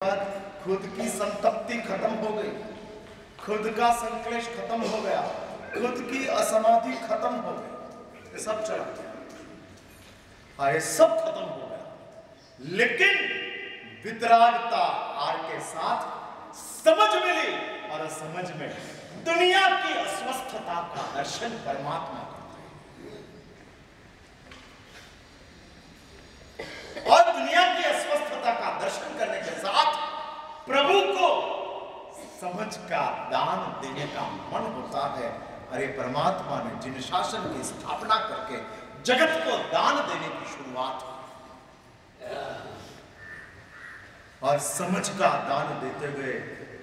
बाद खुद की संतप्ति खत्म हो गई, खुद का संक्लेश खत्म हो गया, खुद की असमाधि खत्म हो गई, ये सब चला गया, ये सब खत्म हो गया। लेकिन वितरागता आर के साथ समझ मिली और समझ में दुनिया की अस्वस्थता का दर्शन परमात्मा करते और दुनिया की अस्वस्थता का दर्शन करने के साथ प्रभु को समझ का दान देने का मन होता है। अरे परमात्मा ने जिन शासन की स्थापना करके जगत को दान देने की शुरुआत की और समझ का दान देते हुए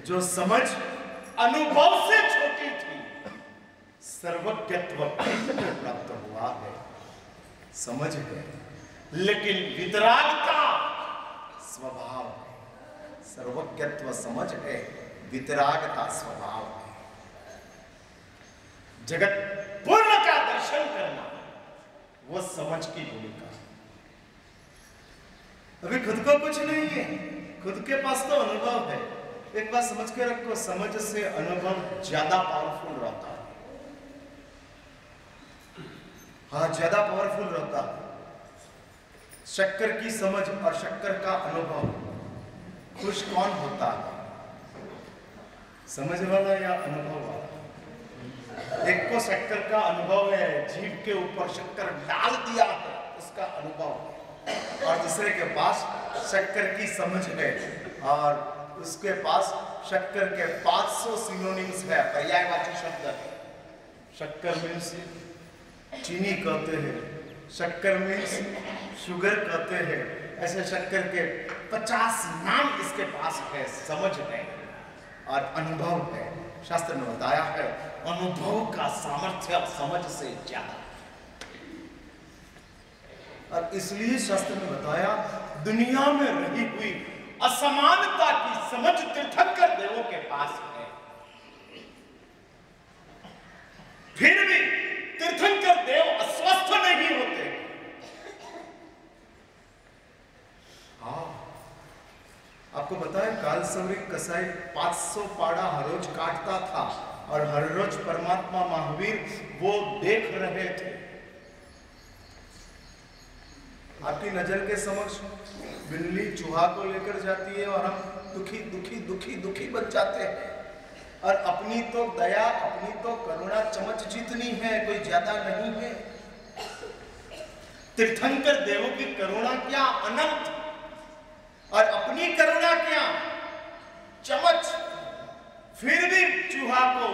जो समझ अनुभव से छोटी थी सर्वज्ञत्व प्राप्त हुआ है, समझ है। लेकिन वितरागता स्वभाव है, सर्वज्ञत्व समझ है, वितरागता स्वभाव है। जगत पूर्ण का दर्शन करना वो समझ की भूमिका। अभी खुद को कुछ नहीं है, खुद के पास तो अनुभव है। एक बात समझ के रखो, समझ से अनुभव ज्यादा पावरफुल रहता है। हाँ, ज्यादा पावरफुल रहता है। शक्कर की समझ और शक्कर का अनुभव, खुश कौन होता है, समझ वाला या अनुभव वाला? एक को शक्कर का अनुभव है, जीभ के ऊपर शक्कर डाल दिया है उसका अनुभव, और दूसरे के पास शक्कर की समझ है और उसके पास शक्कर के 500 सिनोनिम्स है, पर्यायवाची शब्द। शक्कर मीन्स चीनी कहते हैं, शक्कर मीन्स शुगर कहते हैं, ऐसे शक्कर के 50 नाम इसके पास है। समझ है और अनुभव है। शास्त्र ने बताया है अनुभव का सामर्थ्य समझ से ज्यादा, और इसलिए शास्त्र ने बताया दुनिया में रही हुई असमानता की समझ तीर्थंकर देवों के पास है। फिर भी तीर्थंकर देव अस्वस्थ नहीं होते। हाँ, आपको बताया कालसौरिक कसाई 500 पाड़ा हर रोज काटता था और हर रोज परमात्मा महावीर वो देख रहे थे। आपकी नजर के समक्ष बिल्ली चूहा को लेकर जाती है और हम दुखी दुखी दुखी दुखी बन जाते हैं। और अपनी तो दया, अपनी तो करुणा चमच जितनी है, कोई ज्यादा नहीं है। तीर्थंकर देवों की करुणा क्या अनंत, और अपनी करुणा क्या चमच। फिर भी चूहा को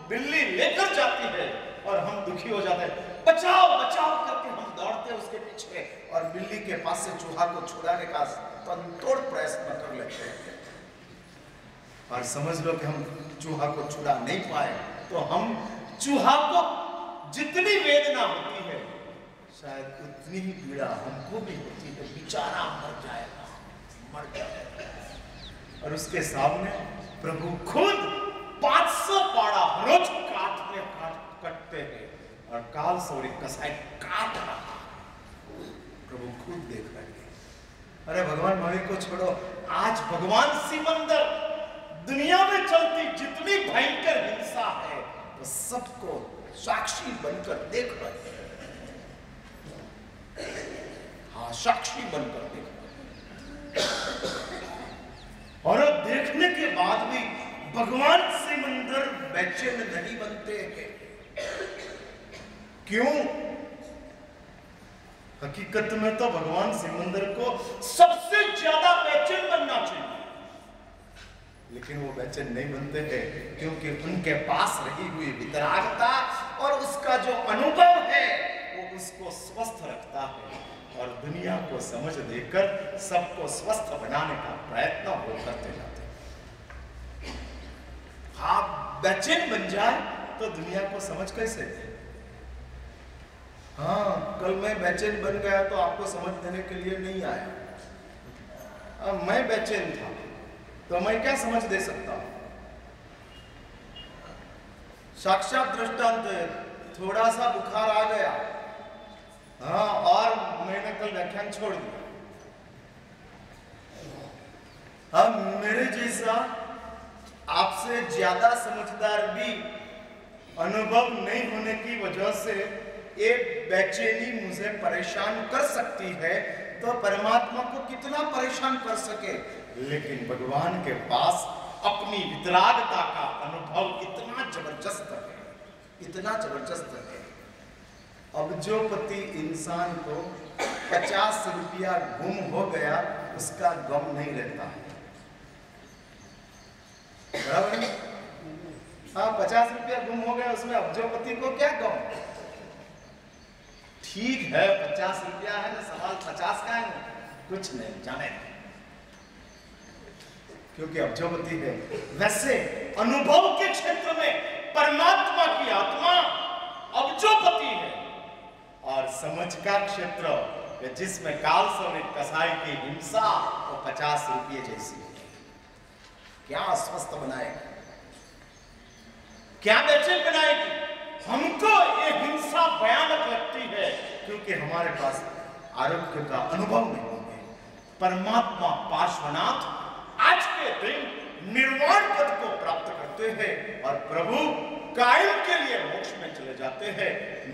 बिल्ली लेकर जाती है और हम दुखी हो जाते हैं, बचाओ बचाओ करके हम दौड़ते उसके पीछे और बिल्ली के पास से चूहा को छुड़ाने का तनतोड़ प्रयत्न कर लेते हैं। और समझ लो कि हम चूहा को छुड़ा नहीं पाए तो हम चूहा को जितनी वेदना होती है शायद उतनी ही पीड़ा हमको भी होती है। बेचारा मर जाएगा, मर जाएगा। और उसके सामने प्रभु खुद 500 पाड़ा रोज काटते हैं और कालसौरिक कसाई काट रहा, प्रभु खुद देख रहे हैं। अरे भगवान महावीर को छोड़ो, आज भगवान सिमंदर दुनिया में चलती जितनी भयंकर हिंसा है वो सबको साक्षी बनकर देख रहे हैं। हाँ, साक्षी बनकर देख रहे हैं। और देखने के बाद भी भगवान सिमंदर बेचैन नहीं बनते हैं। क्यों? हकीकत में तो भगवान सिमंदर को सबसे ज्यादा बेचैन बनना चाहिए, लेकिन वो बेचैन नहीं बनते हैं क्योंकि उनके पास रही हुई वितरागता और उसका जो अनुभव है वो उसको स्वस्थ रखता है और दुनिया को समझ देकर सबको स्वस्थ बनाने का प्रयत्न वो करते जाते हैं। हाँ, बेचैन बन जाए तो दुनिया को समझ कैसे दे? हाँ, कल मैं बेचैन बन गया तो आपको समझ देने के लिए नहीं आया। अब मैं बेचैन था तो मैं क्या समझ दे सकता हूं? साक्षात दृष्टांत, थोड़ा सा बुखार आ गया, हाँ, और मैंने कल व्याख्यान छोड़ दिया। अब मेरे जैसा आपसे ज्यादा समझदार भी अनुभव नहीं होने की वजह से एक बेचैनी मुझे परेशान कर सकती है, तो परमात्मा को कितना परेशान कर सके। लेकिन भगवान के पास अपनी वितरागता का अनुभव इतना जबरदस्त है, इतना जबरदस्त है। अब जो पति इंसान को 50 रुपया गुम हो गया, उसका गम नहीं रहता है, बराबर? हाँ, 50 रुपया गुम हो गया, उसमें अब्जोपति को क्या गम? ठीक है, 50 रुपया है ना, सवाल 50 का है ना, कुछ नहीं, जाने क्योंकि अब्जोपति है। वैसे अनुभव के क्षेत्र में परमात्मा की आत्मा अब्जोपति है, और समझ का क्षेत्र जिसमें काल सौनिक कसाई की हिंसा वो 50 रुपये जैसी है। क्या अस्वस्थ बनाएगी, क्या बेचैन बनाएगी? हमको ये हिंसा भयानक लगती है क्योंकि हमारे पास आरोग्य का अनुभव नहीं है। परमात्मा पार्श्वनाथ आज के दिन निर्वाण पद को प्राप्त करते हैं और प्रभु कायम के लिए मोक्ष में चले जाते हैं।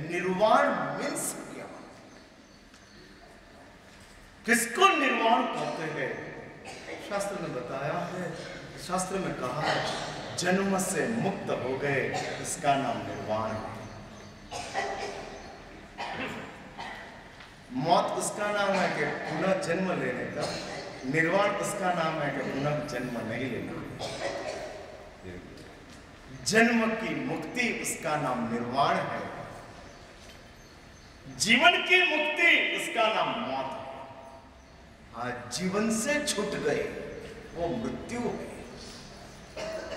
निर्वाण मीन्स क्या? किसको निर्वाण कहते हैं? शास्त्र ने बताया है, शास्त्र में कहा है, जन्म से मुक्त हो गए, इसका नाम निर्वाण है। मौत उसका नाम है कि पुनः जन्म लेने का, निर्वाण उसका नाम है कि पुनः जन्म नहीं लेना। जन्म की मुक्ति उसका नाम निर्वाण है, जीवन की मुक्ति उसका नाम मौत है। आज जीवन से छूट गए वो मृत्यु है,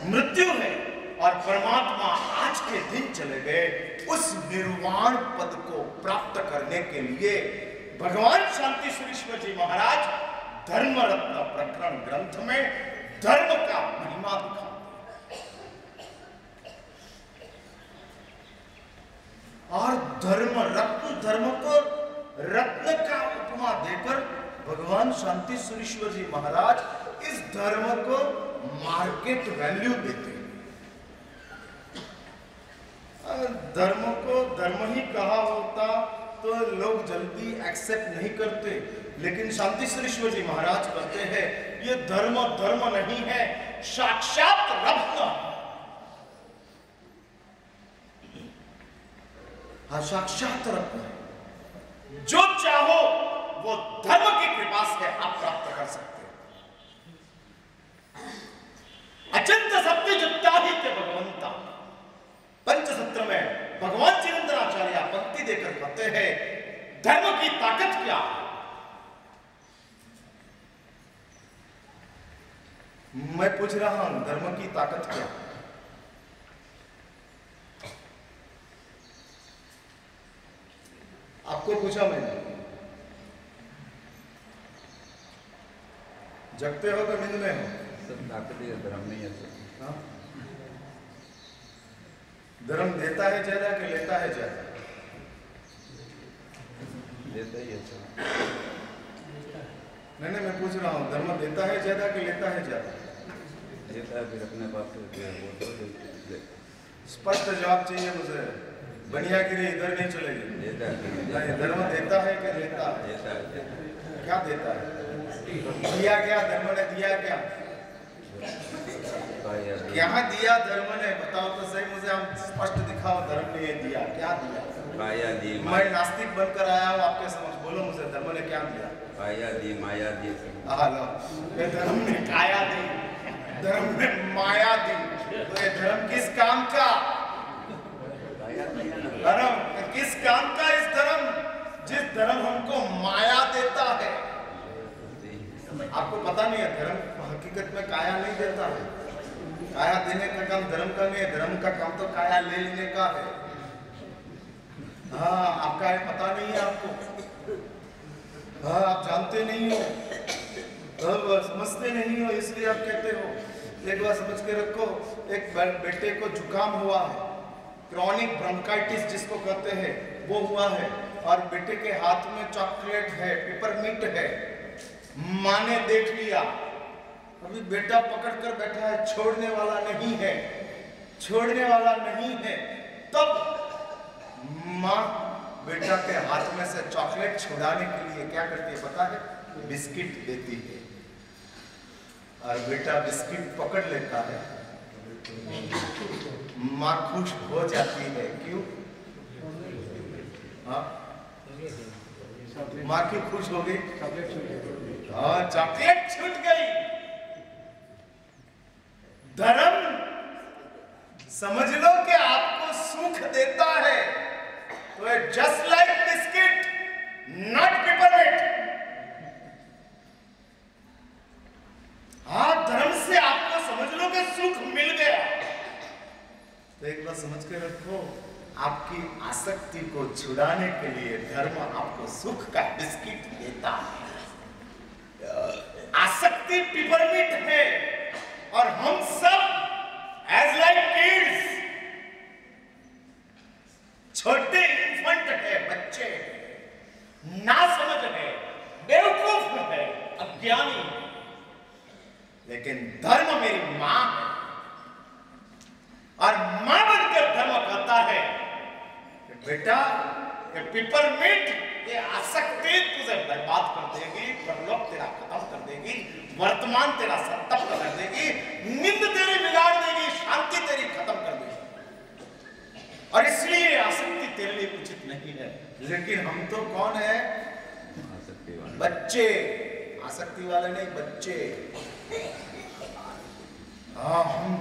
मृत्यु है। और परमात्मा आज के दिन चले गए उस निर्वाण पद को प्राप्त करने के लिए। भगवान शांति सुरेश्वर जी महाराज धर्म रत्न प्रकरण ग्रंथ में धर्म का महिमा दिखाते और धर्म रत्न, धर्म को रत्न का उपमा देकर भगवान शांति सुरेश्वर जी महाराज इस धर्म को मार्केट वैल्यू देते हैं। धर्म को धर्म ही कहा होता तो लोग जल्दी एक्सेप्ट नहीं करते, लेकिन शांति सुरेश्वर जी महाराज कहते हैं ये धर्म धर्म नहीं है, साक्षात रत्न। हाँ, साक्षात रत्न। जो चाहो वो धर्म की कृपा से आप प्राप्त कर सकते हो। अचिंत सत्य जुत्ता ही ते भगवंता। पंचसत्र में भगवान चिरंतनाचार्य पंक्ति देकर कहते हैं धर्म की ताकत क्या है? मैं पूछ रहा हूं धर्म की ताकत क्या है? आपको पूछा मैंने। जगते हो तो नींद में हो? सब ताकत है, धर्म नहीं है सर। हाँ? धर्म देता है ज्यादा कि लेता है ज्यादा? देता ही है सर। नहीं, मैं पूछ रहा हूँ धर्म देता है ज्यादा कि लेता है ज्यादा? देता है, फिर अपने पास वो तो स्पष्ट जवाब चाहिए मुझे। बनियागिरी इधर नहीं चलेगी। देता है, धर्म देता है कि लेता है? देता है। क्या देता है? दिया क्या? धर्म ने दिया क्या? क्या दिया धर्म ने? बताओ तो सही मुझे, हम स्पष्ट दिखाओ। धर्म ने ये दिया, क्या दिया? माया दी। मैं नास्तिक बनकर आया हूँ आपके समझ, बोलो मुझे धर्म ने क्या दिया? काया दी, माया दी। धर्म ने काया दी, धर्म ने माया दी। तो ये धर्म किस काम का? धर्म किस काम का? इस धर्म जिस धर्म हमको माया देता है। आपको पता नहीं है धर्म हकीकत में काया नहीं देता है। काया देने का काम धर्म का नहीं है, धर्म का काम तो काया ले लेने का है। हाँ, आपका है पता नहीं है आपको। हाँ, आप जानते नहीं हो, समझते नहीं हो, इसलिए आप कहते हो। एक बार समझ के रखो, एक बेटे को जुकाम हुआ है, क्रॉनिक ब्रोंकाइटिस जिसको कहते हैं वो हुआ है, और बेटे के हाथ में चॉकलेट है, पेपरमिंट है। माँ ने देख लिया, अभी बेटा पकड़ कर बैठा है, छोड़ने वाला नहीं है, छोड़ने वाला नहीं है। तब माँ बेटा के हाथ में से चॉकलेट छुड़ाने के लिए क्या करती है पता है? बिस्किट देती है। और बेटा बिस्किट पकड़ लेता है, माँ खुश हो जाती है। क्यों? हाँ, माँ क्यों खुश हो गई? हाँ, चॉकलेट छूट गई। धर्म समझ लो कि आपको सुख देता है, तो just like biscuit, not peppermint. हाँ, धर्म से आपको समझ लो कि सुख मिल गया। तो एक बात समझ के रखो, आपकी आसक्ति को छुड़ाने के लिए धर्म आपको सुख का बिस्किट देता है। आसक्ति पेपरमिंट है और हम सब एज लाइक किड्स, छोटे इन्फेंट है, बच्चे ना समझ है, बेवकूफ है, अज्ञानी है। लेकिन धर्म मेरी मां है और मां बनकर धर्म कहता है कि बेटा ये पेपरमिंट, ये आसक्ति तुझे बर्बाद कर देगी, परलोक तेरा खत्म कर देगी, वर्तमान तेरा संतप्त कर देगी, नींद तेरी बिगाड़ देगी, शांति तेरी खत्म कर देगी। और इसलिए आसक्ति तेरे लिए उचित नहीं है। लेकिन हम तो कौन है? बच्चे। आसक्ति वाले नहीं, बच्चे। हाँ, हम